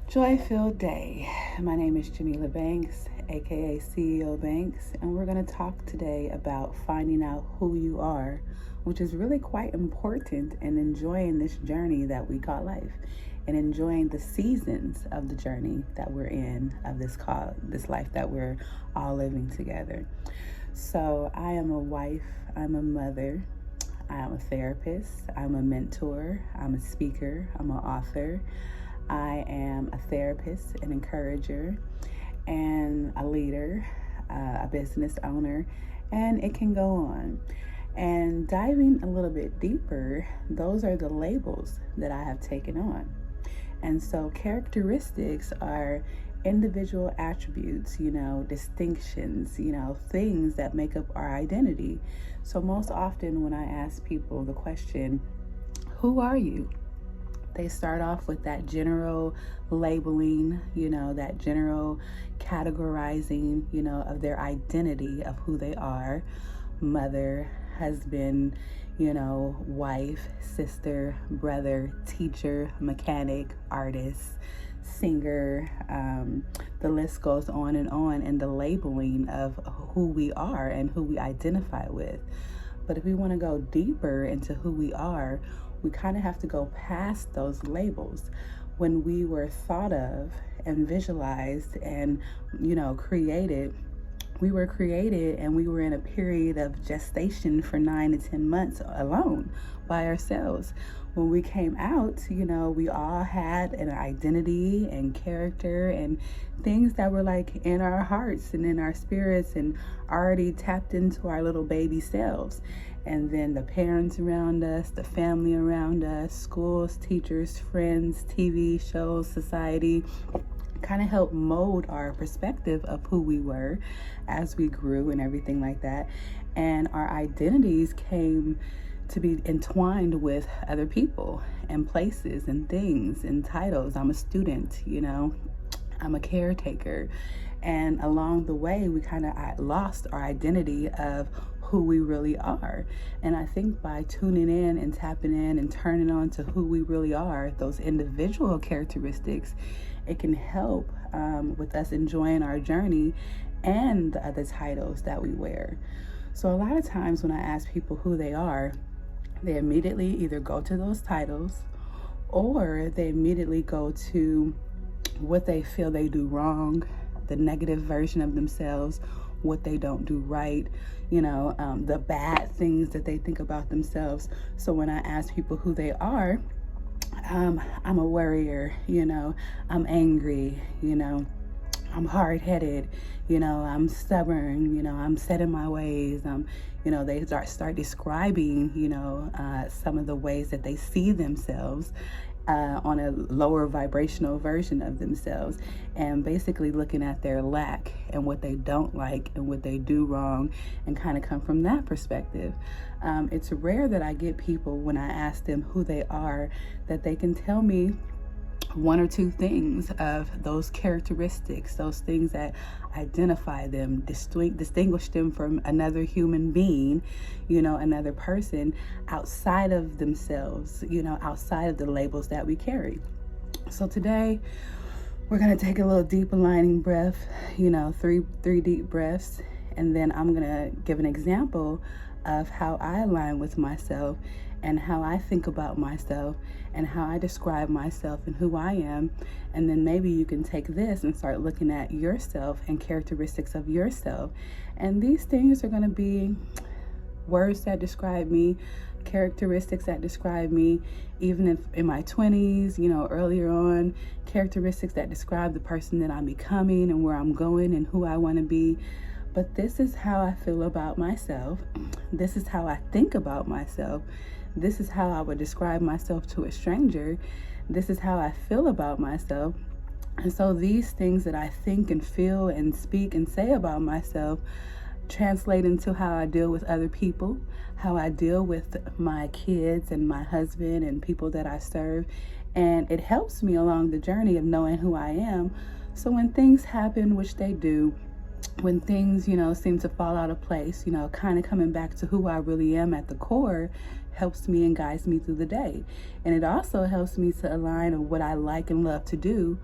Joy-filled day. My name is Jamila Banks, aka CEO Banks, and we're going to talk today about finding out who you are, which is really quite important, and enjoying this journey that we call life, and enjoying the seasons of the journey that we're in of this life that we're all living together. So I am a wife, I'm a mother, I am a therapist, I'm a mentor, I'm a speaker, I'm an author. I am a therapist, an encourager, and a leader, a business owner, and it can go on. And diving a little bit deeper, those are the labels that I have taken on. And so characteristics are individual attributes, distinctions, things that make up our identity. So most often when I ask people the question, who are you? They start off with that general labeling, that general categorizing, of their identity of who they are: mother, husband, wife, sister, brother, teacher, mechanic, artist, singer. The list goes on, and the labeling of who we are and who we identify with. But if we want to go deeper into who we are, we kind of have to go past those labels. When we were thought of and visualized and, created, we were created and we were in a period of gestation for 9 to 10 months alone by ourselves. When we came out, we all had an identity and character and things that were like in our hearts and in our spirits and already tapped into our little baby selves. And then the parents around us, the family around us, schools, teachers, friends, TV shows, society, kind of helped mold our perspective of who we were as we grew and everything like that. And our identities came to be entwined with other people and places and things and titles. I'm a student, I'm a caretaker. And along the way, we kind of lost our identity of who we really are. And I think by tuning in and tapping in and turning on to who we really are, those individual characteristics, it can help with us enjoying our journey and the other titles that we wear. So a lot of times when I ask people who they are, they immediately either go to those titles or they immediately go to what they feel they do wrong, the negative version of themselves, what they don't do right, the bad things that they think about themselves. So when I ask people who they are, I'm a worrier, I'm angry, I'm hard-headed, I'm stubborn, I'm set in my ways. They start describing, some of the ways that they see themselves on a lower vibrational version of themselves, and basically looking at their lack and what they don't like and what they do wrong, and kind of come from that perspective. It's rare that I get people, when I ask them who they are, that they can tell me one or two things of those characteristics, those things that identify them, distinguish them from another human being, another person outside of themselves, outside of the labels that we carry. So today we're going to take a little deep aligning breath, three deep breaths, and then I'm going to give an example of how I align with myself and how I think about myself and how I describe myself and who I am. And then maybe you can take this and start looking at yourself and characteristics of yourself. And these things are going to be words that describe me, characteristics that describe me, even if in my 20s, earlier on, characteristics that describe the person that I'm becoming and where I'm going and who I want to be. But this is how I feel about myself. This is how I think about myself. This is how I would describe myself to a stranger. This is how I feel about myself. And so these things that I think and feel and speak and say about myself translate into how I deal with other people, how I deal with my kids and my husband and people that I serve. And it helps me along the journey of knowing who I am. So when things happen, which they do, when things, seem to fall out of place, kind of coming back to who I really am at the core, helps me and guides me through the day. And it also helps me to align on what I like and love to do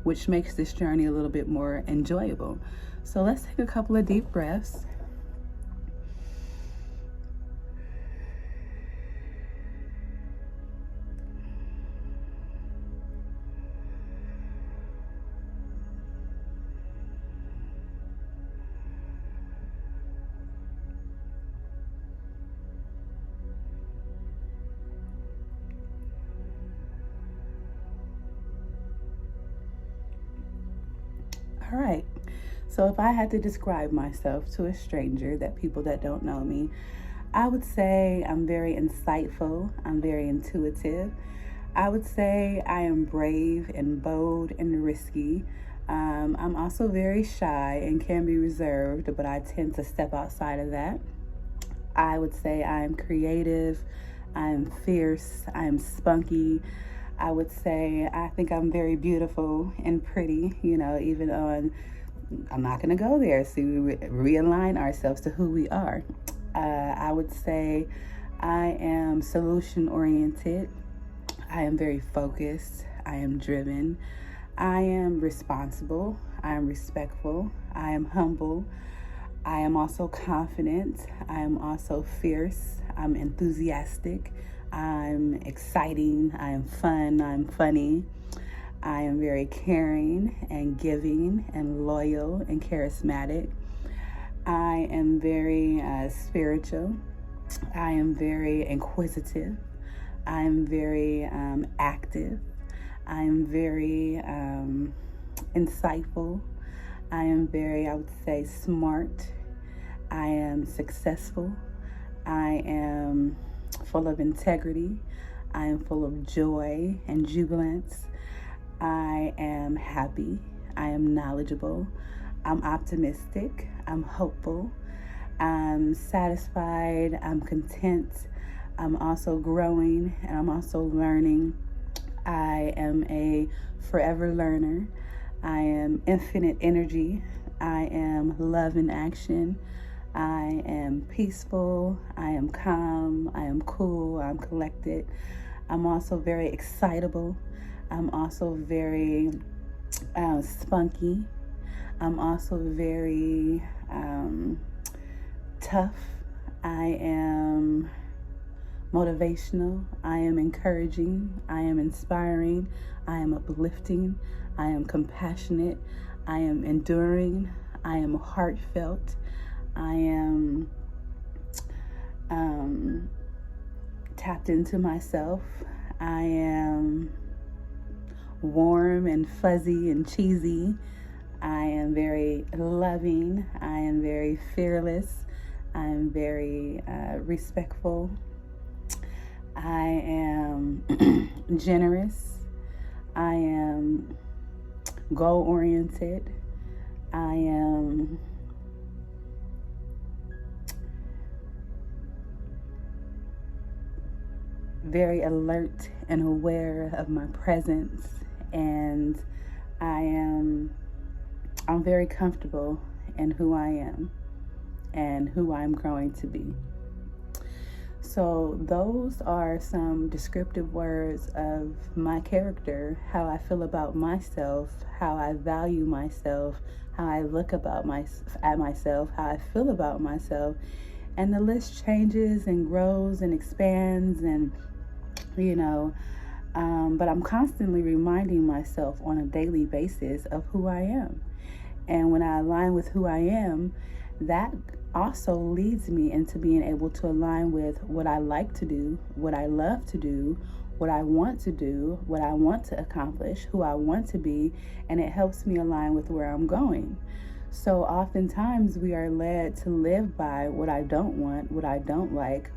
which makes this journey a little bit more enjoyable. So let's take a couple of deep breaths. All right. So if I had to describe myself to a stranger, that people that don't know me, I would say I'm very insightful. I'm very intuitive. I would say I am brave and bold and risky. I'm also very shy and can be reserved, but I tend to step outside of that. I would say I am creative. I am fierce. I am spunky. I would say I think I'm very beautiful and pretty, even on, I'm not going to go there. See, we realign ourselves to who we are. I would say I am solution oriented. I am very focused. I am driven. I am responsible. I am respectful. I am humble. I am also confident. I am also fierce. I'm enthusiastic. I'm exciting. I am fun. I'm funny. I am very caring and giving and loyal and charismatic. I am very spiritual. I am very inquisitive. I am very active. I am very insightful. I am very, I would say, smart. I am successful. I am full of integrity. I am full of joy and jubilance. I am happy. I am knowledgeable. I'm optimistic. I'm hopeful. I'm satisfied. I'm content. I'm also growing and I'm also learning. I am a forever learner. I am infinite energy. I am love in action. I am peaceful. I am calm. I am cool. I'm collected. I'm also very excitable. I'm also very spunky. I'm also very tough. I am motivational. I am encouraging. I am inspiring. I am uplifting. I am compassionate. I am enduring. I am heartfelt. I am tapped into myself. I am warm and fuzzy and cheesy. I am very loving. I am very fearless. I am very respectful. I am generous. I am goal-oriented. I am very alert and aware of my presence, and I'm very comfortable in who I am and who I'm growing to be. So those are some descriptive words of my character, how I feel about myself, how I value myself, how I look at myself, how I feel about myself. And the list changes and grows and expands and, but I'm constantly reminding myself on a daily basis of who I am. And when I align with who I am, that also leads me into being able to align with what I like to do, what I love to do, what I want to do, what I want to accomplish, who I want to be, and it helps me align with where I'm going. So oftentimes we are led to live by what I don't want, what I don't like,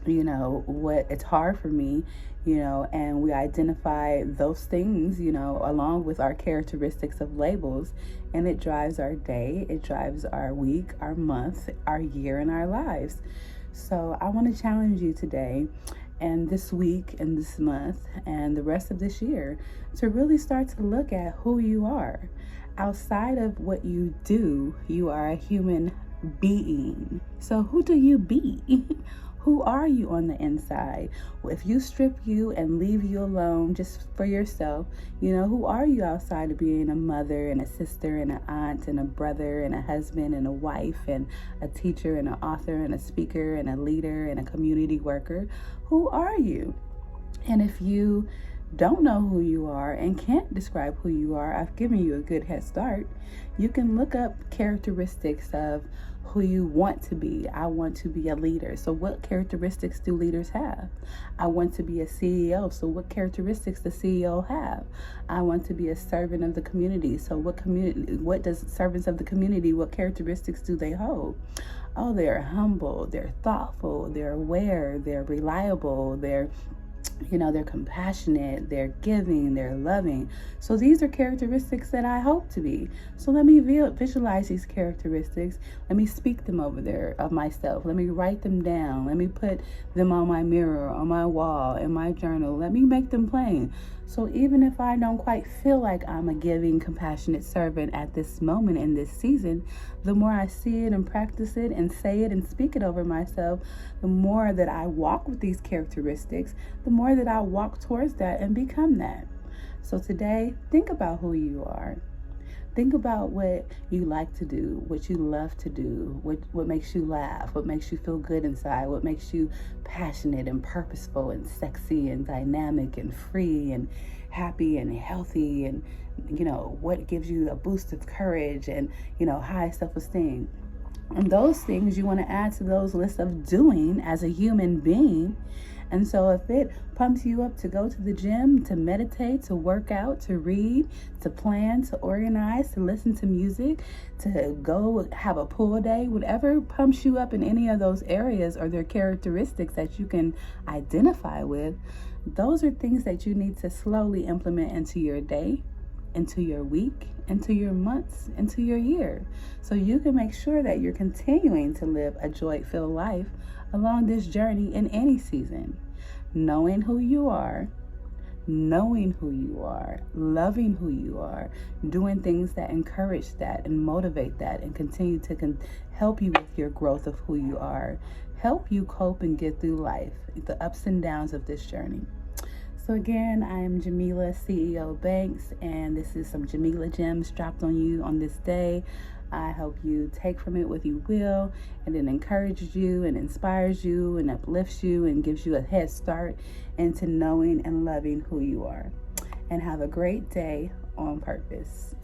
what it's hard for me, and we identify those things, along with our characteristics of labels, and it drives our day, it drives our week, our month, our year, and our lives. So I want to challenge you today and this week and this month and the rest of this year to really start to look at who you are. Outside of what you do, you are a human being. So who do you be? Who are you on the inside? If you strip you and leave you alone just for yourself, who are you outside of being a mother and a sister and an aunt and a brother and a husband and a wife and a teacher and an author and a speaker and a leader and a community worker? Who are you? And if you don't know who you are and can't describe who you are, I've given you a good head start. You can look up characteristics of who you want to be. I want to be a leader. So what characteristics do leaders have? I want to be a CEO. So what characteristics does CEO have? I want to be a servant of the community. So what does servants of the community, what characteristics do they hold? Oh, they're humble, they're thoughtful, they're aware, they're reliable, they're compassionate, they're giving, they're loving. So these are characteristics that I hope to be. So let me visualize these characteristics. Let me speak them over there of myself. Let me write them down. Let me put them on my mirror, on my wall, in my journal. Let me make them plain. So even if I don't quite feel like I'm a giving, compassionate servant at this moment in this season, the more I see it and practice it and say it and speak it over myself, the more that I walk with these characteristics, the more that I walk towards that and become that. So today, think about who you are. Think about what you like to do, what you love to do, what makes you laugh, what makes you feel good inside, what makes you passionate and purposeful and sexy and dynamic and free and happy and healthy, and what gives you a boost of courage and high self-esteem. And those things you want to add to those lists of doing as a human being. And so if it pumps you up to go to the gym, to meditate, to work out, to read, to plan, to organize, to listen to music, to go have a pool day, whatever pumps you up in any of those areas or their characteristics that you can identify with, those are things that you need to slowly implement into your day, into your week, into your months, into your year. So you can make sure that you're continuing to live a joy-filled life along this journey in any season. Knowing who you are, loving who you are, doing things that encourage that and motivate that and continue to help you with your growth of who you are, help you cope and get through life, the ups and downs of this journey. So again, I am Jamila, CEO Banks, and this is some Jamila gems dropped on you on this day. I hope you take from it what you will, and it encourages you and inspires you and uplifts you and gives you a head start into knowing and loving who you are. And have a great day on purpose.